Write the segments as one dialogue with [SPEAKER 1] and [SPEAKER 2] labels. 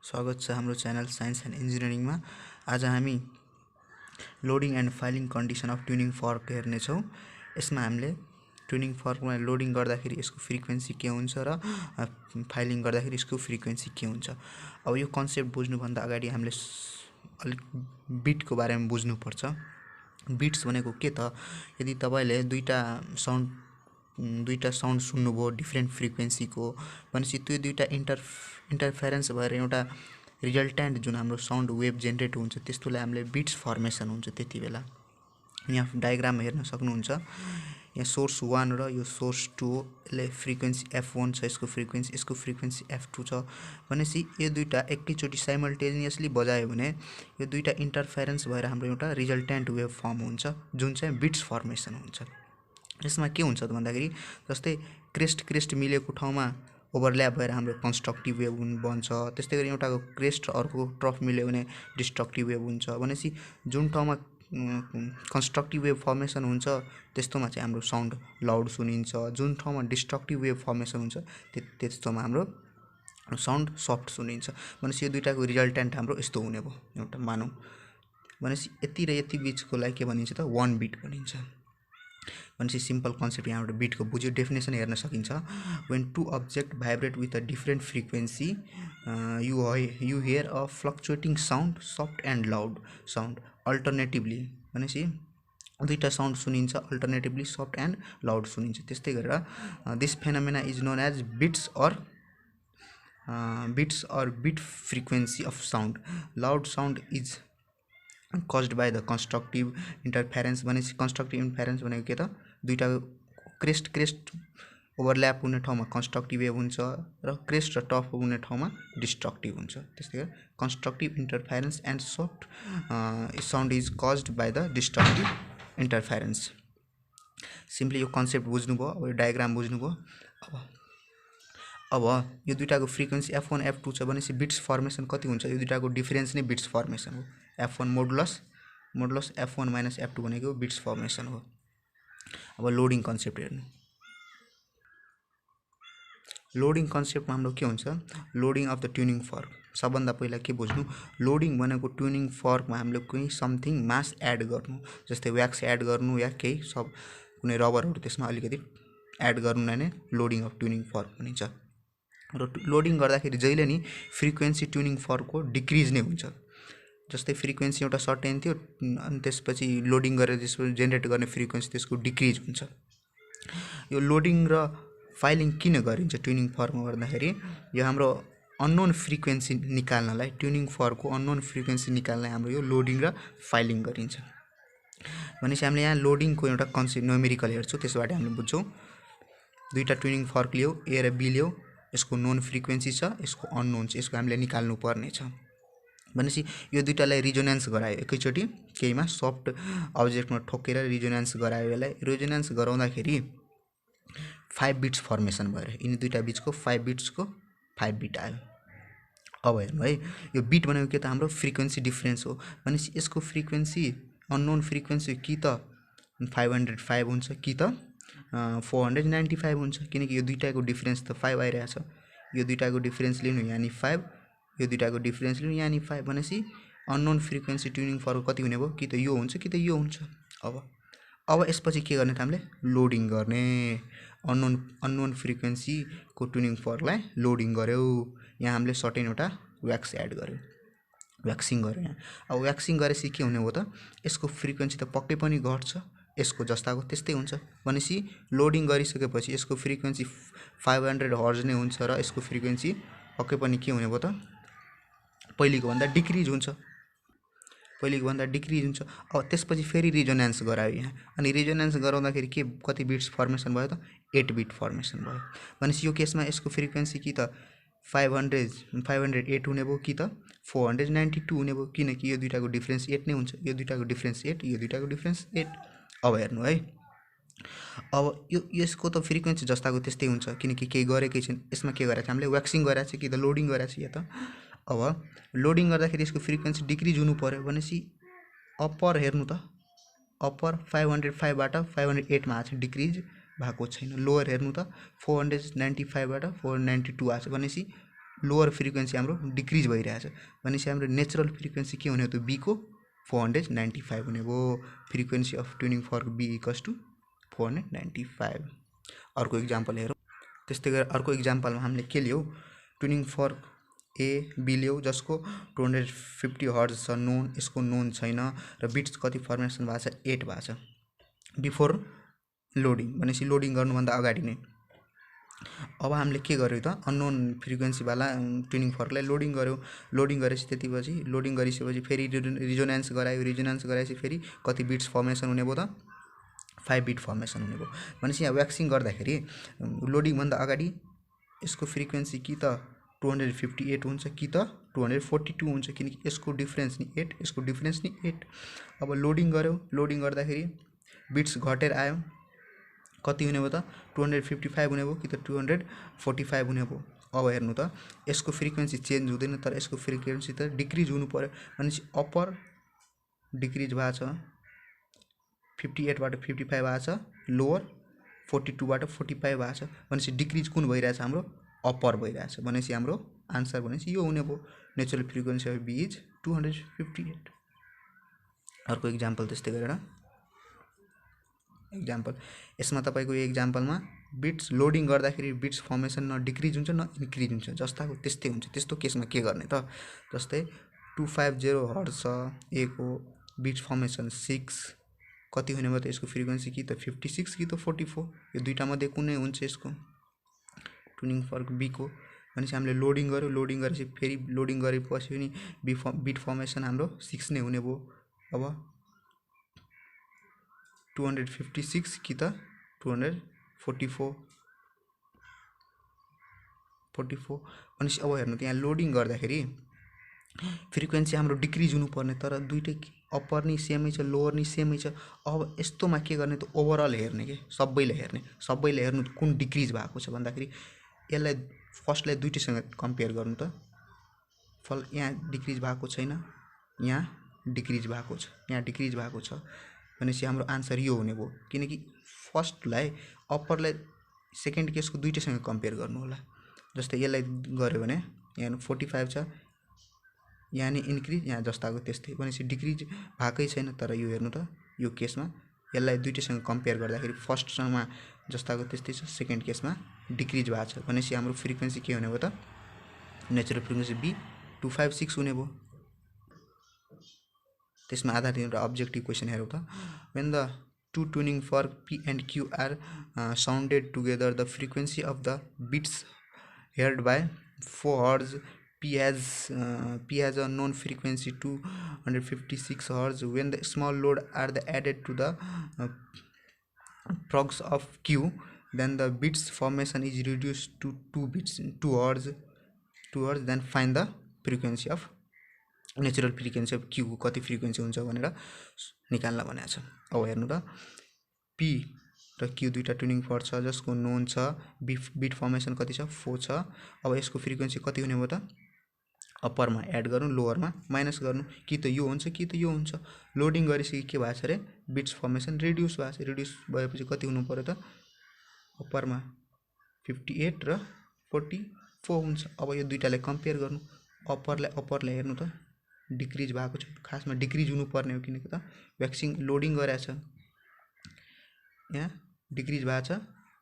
[SPEAKER 1] स्वागत छ हाम्रो च्यानल साइन्स एन्ड इन्जिनियरिङमा। आज हामी loading and filing condition of tuning फर्क हेर्नेछौँ। यसमा हामीले ट्युनिङ फर्कमा लोडिङ गर्दाखेरि यसको फ्रिक्वेन्सी के हुन्छ र फाइलिङ गर्दाखेरि यसको फ्रिक्वेन्सी के हुन्छ। अब यो कन्सेप्ट बुझ्नुभन्दा अगाडि हामीले अलिक बिटको बारेमा बुझ्नुपर्छ। बिट्स भनेको के त, यदि तपाईले दुईटा साउन्ड सुन्नुभयो डिफ्रेन्ट फ्रिक्वेन्सीको भनेपछि त्यो दुईटा इन्टरफेरेन्स भएर एउटा रिजल्टेन्ट जुन हाम्रो साउन्ड वेभ जेनेरेट हुन्छ त्यस्तोलाई हामीले बिट्स फर्मेसन हुन्छ। त्यति बेला यहाँ डायग्राम हेर्न सक्नुहुन्छ। यहाँ सोर्स 1 र यो सोर्स 2 ले फ्रिक्वेन्सी F1 छ, यसको फ्रिक्वेन्सी F2 छ भनेपछि यो दुईटा एकैचोटि साइमल्टेनियसली बजायो भने यो दुईटा इन्टरफेरेन्स भएर हाम्रो एउटा रिजल्टेन्ट वेभ फर्म हुन्छ जुन चाहिँ बिट्स फर्मेसन हुन्छ। यसमा के हुन्छ त भन्दाखेरि जस्तै क्रेस्ट मिलेको ठाउँमा ओभरल्याप भएर हाम्रो कन्स्ट्रक्टिभ वेभ बन्छ। त्यस्तै गरी एउटाको क्रेस्ट अर्को ट्रफ मिल्यो भने डिस्ट्रक्टिभ वेभ हुन्छ। भनेपछि जुन ठाउँमा कन्स्ट्रक्टिभ वेभ फर्मेसन हुन्छ त्यस्तोमा चाहिँ हाम्रो साउन्ड लाउड सुनिन्छ, जुन ठाउँमा डिस्ट्रक्टिभ वेभ फर्मेसन हुन्छ त्यस्तोमा हाम्रो साउन्ड सफ्ट सुनिन्छ। भनेपछि यो दुईटाको रिजल्टेन्ट हाम्रो यस्तो हुने भयो एउटा मानौँ। भनेपछि यति र यति बिचकोलाई के भनिन्छ त, 1 बिट भनिन्छ। भनेपछि सिम्पल कन्सेप्ट यहाँबाट बिटको बुझ्यो। डेफिनेसन हेर्न सकिन्छ। When two object vibrate with a different frequency you hear a fluctuating sound, soft and loud sound alternatively. भनेपछि दुईटा साउन्ड सुनिन्छ, अल्टरनेटिभली सफ्ट एन्ड लाउड सुनिन्छ। त्यस्तै गरेर this phenomena is known as beats or beat frequency of sound. Loud sound is caused by the constructive interference। भनेपछि constructive interference भनेको के त, दुईटा क्रेस्ट ओभरल्याप हुने ठाउँमा कन्स्ट्रक्टिभ वेभ हुन्छ र क्रेस्ट र टफ हुने ठाउँमा डिस्ट्रक्टिभ हुन्छ। त्यस्तै गरी constructive interference and soft sound is caused by the destructive interference. Simply यो कन्सेप्ट बुझ्नुभयो। अब यो डायग्राम बुझ्नुभयो। अब यो दुईटाको फ्रिक्वेन्सी F1 F2 छ भनेपछि बिट्स फर्मेसन कति हुन्छ, यो दुईटाको डिफरेन्स नै बिट्स फर्मेसन हो। F1 modulus F1 minus F2 भनेको बिट्स फर्मेसन हो। अब लोडिङ कन्सेप्ट हेर्नु। लोडिङ कन्सेप्टमा हाम्रो के हुन्छ, लोडिङ अफ द ट्युनिङ फर्क। सबभन्दा पहिला के बुझ्नु, लोडिङ भनेको ट्युनिङ फर्कमा हामीले कुनै समथिङ मास एड गर्नु, जस्तै व्याक्स एड गर्नु या केही सब कुनै रबरहरू त्यसमा अलिकति एड गर्नुलाई नै लोडिङ अफ ट्युनिङ फर्क भनिन्छ। र लोडिङ गर्दाखेरि जहिले नि फ्रिक्वेन्सी ट्युनिङ फर्कको डिक्रिज नै हुन्छ। जस्तै फ्रिक्वेन्सी एउटा सर्टेन थियो अनि त्यसपछि लोडिङ गरेर त्यसपछि जेनेरेट गर्ने फ्रिक्वेन्सी त्यसको डिक्रिज हुन्छ। यो लोडिङ र फाइलिङ किन गरिन्छ ट्युनिङ फर्कमा गर्दाखेरि, यो हाम्रो अननोन फ्रिक्वेन्सी निकाल्नलाई, ट्युनिङ फर्कको अननोन फ्रिक्वेन्सी निकाल्नलाई हाम्रो यो लोडिङ र फाइलिङ गरिन्छ। भनेपछि हामीले यहाँ लोडिङको एउटा कन्सेप्ट न्युमेरिकल हेर्छौँ, त्यसबाट हामीले बुझ्छौँ। दुईटा ट्युनिङ फर्क लियो, ए र बी लियो, यसको नोन फ्रिक्वेन्सी छ, यसको अननोन छ, यसको हामीले निकाल्नु पर्ने छ। भनेपछि यो दुईटालाई रिजोनेन्स गरायो एकैचोटि केहीमा सफ्ट अब्जेक्टमा ठोकेर रिजोनेन्स गरायो। यसलाई रिजोनेन्स गराउँदाखेरि 5 बिट्स फर्मेसन भएर यिनी दुईटा बिचको 5 बिट आयो। अब हेर्नु है, यो बिट भनेको के त, हाम्रो फ्रिक्वेन्सी डिफ्रेन्स हो। भनेपछि यसको फ्रिक्वेन्सी अननोन फ्रिक्वेन्सी कि त 505 हुन्छ कि त 495 हुन्छ, किनकि यो दुईटाको डिफ्रेन्स त 5 आइरहेछ। यो दुईटाको डिफ्रेन्स लिनु यानि 5, यो दुईटाको डिफ्रेन्स लिनु यानि 5। भनेपछि अननोन फ्रिक्वेन्सी ट्युनिङ फर्क कति हुने भयो, कि त यो हुन्छ कि त यो हुन्छ। अब यसपछि के गर्ने त, हामीले लोडिङ गर्ने। अननोन फ्रिक्वेन्सीको ट्युनिङ फर्कलाई लोडिङ गर्यो। यहाँ हामीले सर्टेन एउटा व्याक्स एड गर्यो, व्याक्सिङ गर्यो यहाँ। अब व्याक्सिङ गरेपछि के हुने भयो त, यसको फ्रिक्वेन्सी त पक्कै पनि घट्छ, यसको जस्ताको त्यस्तै हुन्छ। भनेपछि लोडिङ गरिसकेपछि यसको फ्रिक्वेन्सी 500 हर्ज नै हुन्छ र यसको फ्रिक्वेन्सी पक्कै पनि के हुने भयो त, पहिलेको भन्दा डिक्रिज हुन्छ। अब त्यसपछि फेरि रिजोनेन्स गरायो यहाँ, अनि रिजोनेन्स गराउँदाखेरि के कति बिट्स फर्मेसन भयो त, 8 बिट फर्मेसन भयो। भनेपछि यो केसमा यसको फ्रिक्वेन्सी कि त 508 हुने भयो कि त 492 हुने भयो, किनकि यो दुईटाको डिफ्रेन्स 8 नै हुन्छ। यो दुईटाको डिफ्रेन्स 8, यो दुईटाको डिफ्रेन्स 8। अब हेर्नु है, अब यसको त फ्रिक्वेन्सी जस्ताको त्यस्तै हुन्छ, किनकि केही गरेकै छैन। यसमा के गरेछ, हामीले व्याक्सिङ गरेछ कि त लोडिङ गरेछ या त। अब लोडिङ गर्दाखेरि यसको फ्रिक्वेन्सी डिक्रिज हुनु पर्यो। भनेपछि अप्पर हेर्नु त, अप्पर 505 बाट 508 मा आछ, डिक्रिज भएको छैन। लोवर हेर्नु त 495 बाट 492 आछ, भनेपछि लोअर फ्रिक्वेन्सी हाम्रो डिक्रिज भइरहेछ भनेपछि हाम्रो नेचुरल फ्रिक्वेन्सी के हुने हो त बी को 495 हुने भयो फ्रिक्वेन्सी अफ ट्युनिङ फर्क बी इक्वल्स टु 495 अर्को इक्जाम्पल हेरौँ त्यस्तै गरेर अर्को इक्जाम्पलमा हामीले के लियौ ट्युनिङ फर्क ए बी लियौ जसको 250 हर्ज छ नोन यसको नोन छैन र बिट्स कति फर्मेसन भएको छ 8 भएको छ बिफोर लोडिङ भनेपछि लोडिङ गर्नुभन्दा अगाडि नै अब हामीले के गर्यो त अननोन फ्रिक्वेन्सीवाला ट्युनिङ फर्कलाई लोडिङ गऱ्यो लोडिङ गरेपछि त्यतिपछि लोडिङ गरिसकेपछि फेरि रिजोनेन्स गराएपछि फेरि कति बिट्स फर्मेसन हुने भयो त 5 बिट फर्मेसन हुने भयो भनेपछि यहाँ व्याक्सिङ गर्दाखेरि लोडिङभन्दा अगाडि यसको फ्रिक्वेन्सी कि त 258 हुन्छ कि त 242 हुन्छ किनकि यसको डिफरेन्स नि 8 यसको डिफरेन्स नि 8 अब लोडिङ गर्यो लोडिङ गर्दाखेरि बिट्स घटेर आयो कति हुने भयो त 255 हुने भयो कि त 245 हुने भयो अब हेर्नु त यसको फ्रिक्वेन्सी चेन्ज हुँदैन तर यसको फ्रिक्वेन्सी त डिक्रिज हुनु पर्यो भनेपछि अप्पर डिक्रिज भएको छ 58 बाट 55 भएको छ लोअर 42 बाट 45 भएको छ भनेपछि डिक्रिज कुन भइरहेछ हाम्रो अप्पर भइरहेछ भनेपछि हाम्रो आन्सर भनेपछि यो हुने भयो natural frequency of B is 258 अर्को इक्जाम्पल त्यस्तै गरेर इक्जाम्पल यसमा तपाईको यो इक्जाम्पलमा बिट्स लोडिङ गर्दाखेरि बिट्स फर्मेसन न डिक्रिज हुन्छ न इन्क्रिज हुन्छ जस्ताको त्यस्तै हुन्छ त्यस्तो केसमा के गर्ने त जस्तै 250 हर्ज छ ए को बिट्स फर्मेसन 6 कति हुने भयो त यसको फ्रिक्वेन्सी कि त 56 कि त 44 यो दुईटा मध्ये कुनै हुन्छ यसको ट्युनिङ फर्क बी को भनेपछि हामीले लोडिङ गर्यो लोडिङ गरेपछि फेरि लोडिङ गरेपछि पनि बिट फर्मेसन हाम्रो 6 नै हुने भयो अब 256 कि त 244 भनेपछि अब हेर्नु त यहाँ लोडिङ गर्दाखेरि फ्रिक्वेन्सी हाम्रो डिक्रिज हुनुपर्ने तर दुईटै अप्पर नि सेमै छ लोअर नि सेमै छ अब यस्तोमा के गर्ने त ओभरअल हेर्ने के सबैले हेर्नु कुन डिक्रिज भएको छ भन्दाखेरि यसलाई फर्स्टलाई दुईटैसँग कम्पेयर गर्नु त फल यहाँ डिक्रिज भएको छैन यहाँ डिक्रिज भएको छ यहाँ डिक्रिज भएको छ भनेपछि हाम्रो आन्सर यो हुने भयो किनकि फर्स्टलाई अप्परलाई सेकेन्ड केसको दुईटैसँग कम्पेयर गर्नु होला जस्तै यसलाई गर्यो भने यहाँ 45 छ यहाँ नि इन्क्रिज यहाँ जस्ताको त्यस्तै भनेपछि डिक्रिज भएकै छैन तर यो हेर्नु त यो केसमा यसलाई दुईटैसँग कम्पेयर गर्दाखेरि फर्स्टसँग जस्ताको त्यस्तै छ सेकेन्ड केसमा डिक्रिज भएको छ भनेपछि हाम्रो फ्रिक्वेन्सी के हुने भयो त नेचुरल फ्रिक्वेन्सी बी 256 हुने भयो त्यसमा आधारित एउटा अब्जेक्टिभ क्वेसन हेरौँ त when the two tuning fork P and Q are sounded together the frequency of the beats heard by 4 hertz P has a known frequency 256 Hz. When the small load are added to the progs of Q, then the bits formation is reduced to 2 Hz. Then find the frequency of natural frequency of Q. कति frequency हुन्छ भनेर निकाल्न भनेको छ। अब हेर्नु त P र Q दुईटा ट्युनिङ फर्क छ जसको नोन छ बिट फर्मेसन कति छ 4 छ। अब यसको फ्रिक्वेन्सी कति हुने भयो त अप्परमा एड गर्नु लोअरमा माइनस गर्नु कि त यो हुन्छ कि त यो हुन्छ लोडिङ गरिसके के भएको छ रे बिट्स फर्मेसन रिड्युस भएको छ रिड्युस भएपछि कति हुनु पर्यो त अप्परमा 58 र 44 हुन्छ। अब यो दुईटालाई कम्पेयर गर्नु अप्परलाई हेर्नु त डिक्रिज भएको छ खासमा डिक्रिज हुनु पर्ने हो किनकि त भ्याक्सिन लोडिङ गरेछ यहाँ डिक्रिज भएको छ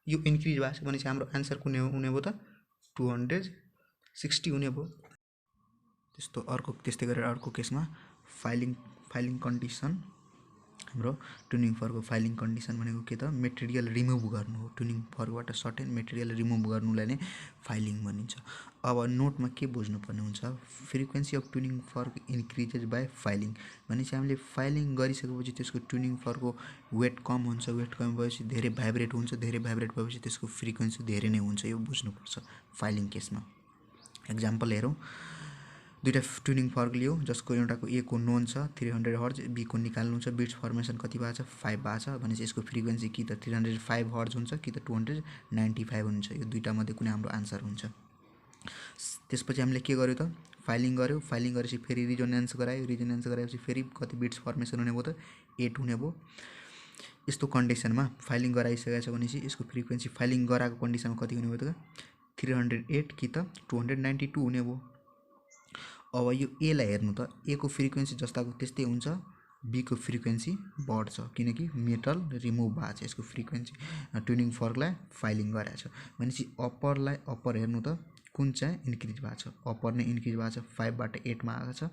[SPEAKER 1] यो इन्क्रिज भएको छ भनेपछि हाम्रो आन्सर कुन हुने भयो त 260 हुने भयो। त्यस्तो अर्को त्यस्तै गरेर अर्को केसमा फाइलिङ कन्डिसन हाम्रो ट्युनिङ फर्कको फाइलिङ कन्डिसन भनेको के त मेटेरियल रिमुभ गर्नु हो ट्युनिङ फर्कबाट सर्टेन मेटेरियल रिमुभ गर्नुलाई नै फाइलिङ भनिन्छ। अब नोटमा के बुझ्नुपर्ने हुन्छ फ्रिक्वेन्सी अफ ट्युनिङ फर्क इन्क्रिजेज बाई फाइलिङ भनेपछि हामीले फाइलिङ गरिसकेपछि त्यसको ट्युनिङ फर्कको वेट कम हुन्छ वेट कम भएपछि धेरै भाइब्रेट हुन्छ धेरै भाइब्रेट भएपछि त्यसको फ्रिक्वेन्सी धेरै नै हुन्छ यो बुझ्नुपर्छ फाइलिङ केसमा। एक्जाम्पल हेरौँ दुईटा ट्युनिङ फर्क लियो जसको एउटाको ए को नोन छ 300 हर्ज बी को निकाल्नु छ बिट्स फर्मेसन कति भएको छ 5 भएको छ भनेपछि यसको फ्रिक्वेन्सी कि त 305 हर्ज हुन्छ कि त 295 हुन्छ यो दुईटा मध्ये कुनै हाम्रो आन्सर हुन्छ। त्यसपछि हामीले के गर्यो त फाइलिङ गरेपछि फेरि रिजोनेन्स गराएपछि फेरि कति बिट्स फर्मेसन हुने भयो त 8 हुने भयो। यस्तो कन्डिसनमा फाइलिङ गराइसकेको छ भनेपछि यसको फ्रिक्वेन्सी फाइलिङ गराएको कन्डिसनमा कति हुने भयो त 308 कि त 292 हुने भयो। अब यो ए लाई हेर्नु त, ए को फ्रिक्वेन्सी जस्ताको त्यस्तै हुन्छ, बी को फ्रिक्वेन्सी बढ्छ किनकि मेटल रिमुभ भएको छ, यसको फ्रिक्वेन्सी ट्युनिङ फर्कलाई फाइलिङ गरेको छ। भनेपछि अप्परलाई अप्पर हेर्नु त कुन चाहिँ इन्क्रिज भएको छ, अप्पर नै इन्क्रिज भएको छ, 5 बाट 8 मा आएको छ।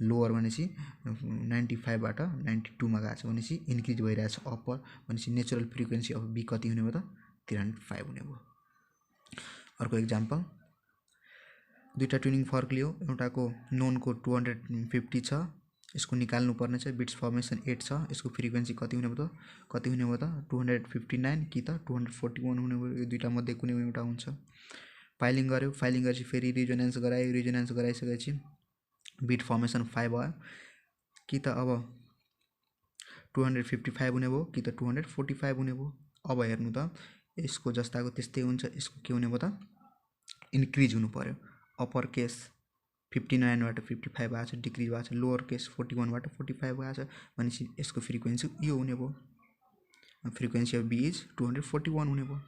[SPEAKER 1] लोअर भनेपछि 95 बाट 92 मा गएको छ, भनेपछि इन्क्रिज भइरहेको छ अप्पर। भनेपछि नेचुरल फ्रिक्वेन्सी अफ बी कति हुने भयो त 305 हुने भयो। अर्को एक्जाम्पल, दुईटा ट्युनिङ फर्क लियो, एउटाको नोनको 250 छ, यसको निकाल्नु पर्ने छ, बिट्स फर्मेसन 8 छ, यसको फ्रिक्वेन्सी कति हुने भयो त 259 कि त 241 हुने भयो। यो दुईटा मध्ये कुनै एउटा हुन्छ। फाइलिङ गर्यो, फाइलिङ गरेपछि फेरि रिजोनेन्स गरायो, रिजोनेन्स गराइसकेपछि बिट फर्मेसन 5 भयो कि त अब 255 हुने भयो कि त 245 हुने भयो। अब हेर्नु त यसको जस्ताको त्यस्तै हुन्छ, यसको के हुने भयो त इन्क्रिज हुनु पर्यो। अप्पर केस 59 बाट 55 भएको छ, डिक्रिज भएको छ। लोअर केस 41 बाट 45 भएको छ, भनेपछि यसको फ्रिक्वेन्सी यो हुने भयो। फ्रिक्वेन्सी अफ बी इज 241 हुने भयो।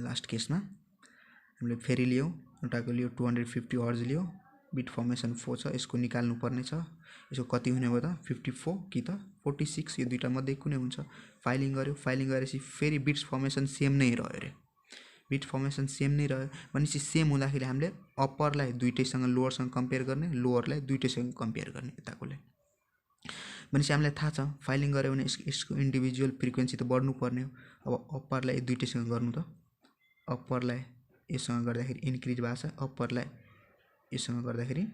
[SPEAKER 1] लास्ट केसमा हामीले फेरि लियौँ, एउटाको लियो 250 हर्ज लियो, बिट फर्मेसन 4 छ, यसको निकाल्नु पर्ने छ, यसको कति हुने भयो त 54 कि त 46, यो दुईटा मध्ये कुनै हुन्छ। फाइलिङ गर्यो, फाइलिङ गरेपछि फेरि बिट्स फर्मेसन सेम नै रह्यो अरे, बिट फर्मेसन सेम नै रह्यो। भनेपछि सेम हुँदाखेरि हामीले अप्परलाई दुईटैसँग लोअरसँग कम्पेयर गर्ने, लोअरलाई दुईटैसँग कम्पेयर गर्ने यताकोले। भनेपछि हामीलाई थाहा छ फाइलिङ गऱ्यो भने यसको इन्डिभिजुअल फ्रिक्वेन्सी त बढ्नु पर्ने हो। अब अप्परलाई दुईटैसँग गर्नु त, अप्परलाई योसँग गर्दाखेरि इन्क्रिज भएको छ, अप्परलाई योसँग गर्दाखेरि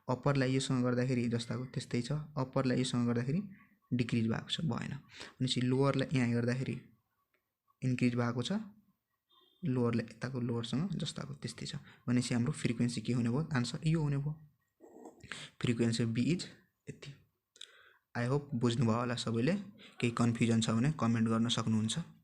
[SPEAKER 1] अप्परलाई योसँग गर्दाखेरि जस्ताको त्यस्तै छ, अप्परलाई योसँग गर्दाखेरि डिक्रिज भएको छ, भएन। भनेपछि लोअरलाई यहाँ गर्दाखेरि इन्क्रिज भएको छ, लोअरलाई यताको लोअरसँग जस्ताको त्यस्तै छ। भनेपछि हाम्रो फ्रिक्वेन्सी के हुने भयो, आन्सर यो हुने भयो। फ्रिक्वेन्सी बी इज यति। आई होप बुझ्नुभयो होला सबैले। केही कन्फ्युजन छ भने कमेन्ट गर्न सक्नुहुन्छ।